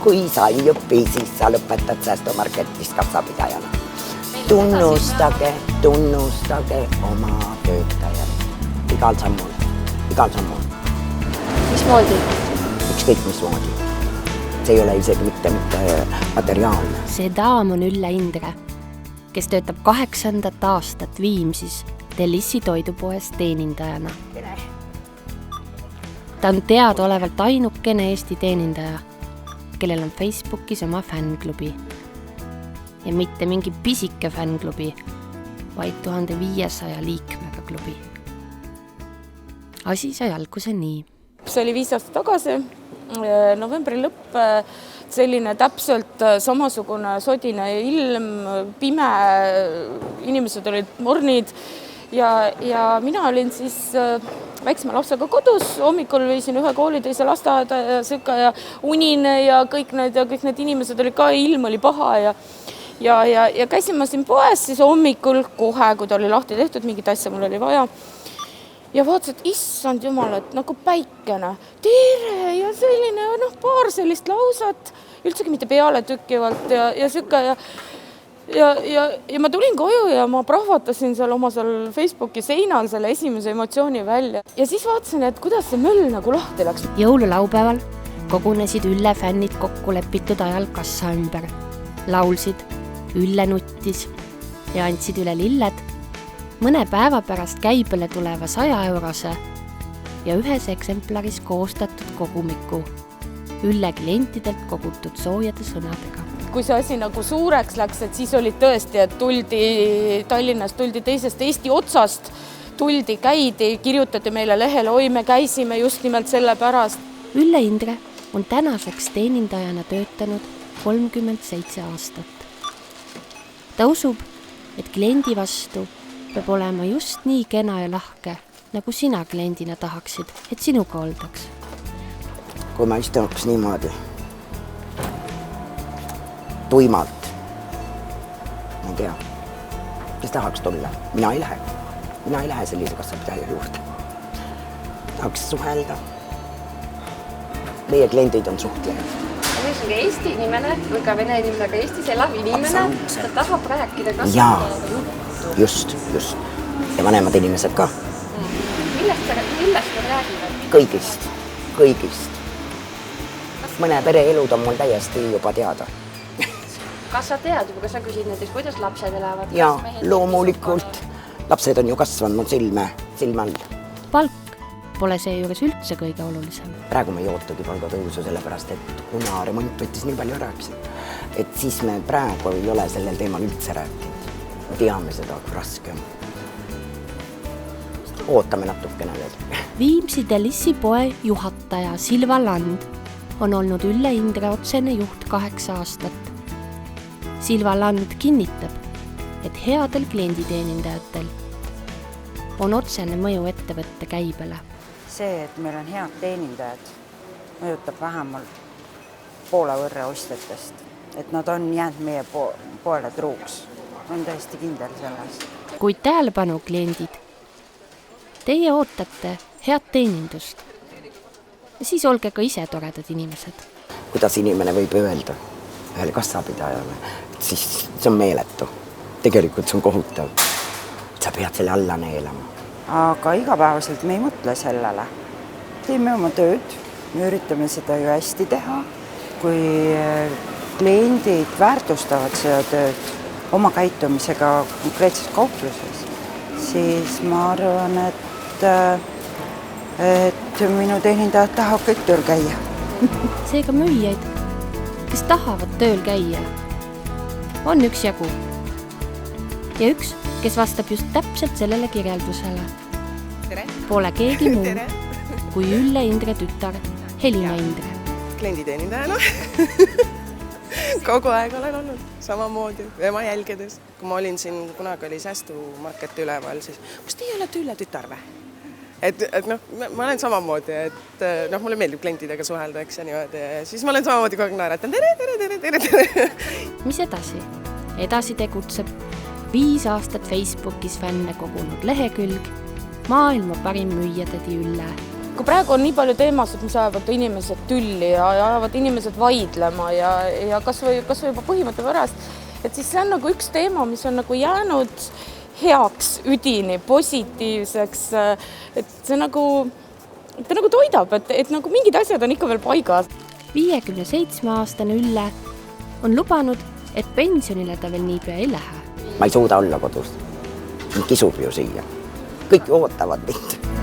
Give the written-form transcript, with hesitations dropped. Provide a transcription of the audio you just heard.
Kui sa ei õpi, siis sa lõpetad säästumarketist kassapidajana. Tunnustage oma töötajat. Igal sammul. Mismoodi? Ükskõik mismoodi. See ei ole isegi mitte materiaalne. See daam on Ülle Indre, kes töötab 8. aastat Viimsis Delissi toidupoes teenindajana. Ta on teadaolevalt ainukene Eesti teenindaja, kellel on Facebookis oma fännklubi. Ja mitte mingi pisike fännklubi, vaid 1500 liikmega klubi. Asi sai alguse nii. See oli 5 aastat tagasi, novembri lõpp, selline täpselt samasugune sodine ilm, pime, inimesed olid mornid ja mina olin siis väiksema lapsega kodus, hommikul viisin ühe kooli, teise lasteaeda ja unine ja kõik need inimesed olid ka, ilm oli paha ja käisin ma siin poes siis hommikul kohe, kui ta oli lahti tehtud, mingit asja mul oli vaja. Ja vaatasin, et issand jumal, et nagu päikene, tere ja selline, paar sellist lausat, üldsegi mitte peale tükkivalt ja sükke ja ma tulin koju ja ma prahvatasin seal oma Facebooki seinal selle esimese emotsiooni välja. Ja siis vaatasin, et kuidas see möll nagu lahti läks. Jõululaupäeval kogunesid Ülle fännid kokku lepitud ajal kassa ümber. Laulsid, Ülle nuttis ja andsid üle lilled. Mõne päeva pärast käibele tuleva 100-eurose ja ühes eksemplaris koostatud kogumiku Ülle klientidelt kogutud soojade sõnadega. Kui see asi nagu suureks läks, et siis oli tõesti, et Tallinnast tuldi teisest Eesti otsast, käidi, kirjutati meile lehele, oi, me käisime just nimelt selle pärast. Ülle Indre on tänaseks teenindajana töötanud 37 aastat. Ta usub, et kliendi vastu peab olema just nii kena ja lahke, nagu sina kliendina tahaksid, et sinuga oldaks. Kui ma istunuks niimoodi tuimalt, ma ei tea, kes tahaks tulla. Mina ei lähe sellise kassapidaja juurde. Tahaks suhelda. Meie kliendid on suhtlejad. Ka Eesti inimene või ka vene inimene, aga Eestis elav inimene, ta tahab rääkida kassapidajaga juttu. Just. Ja vanemad inimesed ka. Millest ta räägivad? Kõigist. Mõne pere elud on mul täiesti juba teada. Kas sa tead juba, kas sa küsid näiteks, kuidas lapsed elavad? Ja, loomulikult. Lapsed on ju kasvanud silme all. Palk pole see juures üldse kõige olulisem. Praegu me ei ootagi palgatõusu sellepärast, et kuna remont võttis nii palju rääksin, et siis me praegu ei ole sellel teemal üldse rääkinud. Me teame seda, kui raske on. Ootame natukene veel. Viimsi Delissi poe juhataja Silva Land on olnud Ülle Indre otsene juht 8 aastat. Silva Land kinnitab, et headel klienditeenindajatel on otsene mõju ettevõtte käibele. See, et meil on head teenindajad, mõjutab vähemalt poole võrra ostjatest, et nad on jäänud meie poole truuks. On tõesti kindel selles. Kuid tähelepanu kliendid, teie ootate head teenindust ja siis olge ka ise toredad inimesed. Kuidas inimene võib öelda ühele kassapidajale, siis see on meeletu. Tegelikult see on kohutav. Sa pead selle alla neelama. Aga igapäevaselt me ei mõtle sellele. Teeme oma tööd, me üritame seda ju hästi teha. Kui kliendid väärtustavad seda tööd oma käitumisega konkreetses kaupluses, siis ma arvan, et minu teenindajad tahavad kõik tööl käia. Seega müüjaid, kes tahavad tööl käia, on üks jagu. Ja üks, kes vastab just täpselt sellele kirjeldusele. Pole keegi muu kui Ülle Indre tütar Helina Indre. Klienditeenindajana. Kogu aeg olen olnud samamoodi ema jälgedes. Kui ma olin siin, kunagi oli säästumarket üleval, siis kas teie olete Ülle tütar või? Ma olen samamoodi, et mulle meeldib klientidega suhelda, eks ja niimoodi. Siis ma olen samamoodi kogu aeg naeratan. Tere. Mis edasi? Edasi tegutseb 5 aastat Facebookis fänne kogunud lehekülg Maailma parim müüja tädi Ülle. kui praegu on nii palju teemasid, mis ajavad inimesed tülli ja ajavad inimesed vaidlema ja kas või juba põhimõtte pärast, et siis see on nagu üks teema, mis on nagu jäänud heaks, üdini, positiivseks, et see nagu toidab, et nagu mingid asjad on ikka veel paigas. 57-aastane Ülle on lubanud, et pensionile ta veel niipea ei lähe. Ma ei suuda olla kodus. Kisub ju siia. Kõik ootavad mind.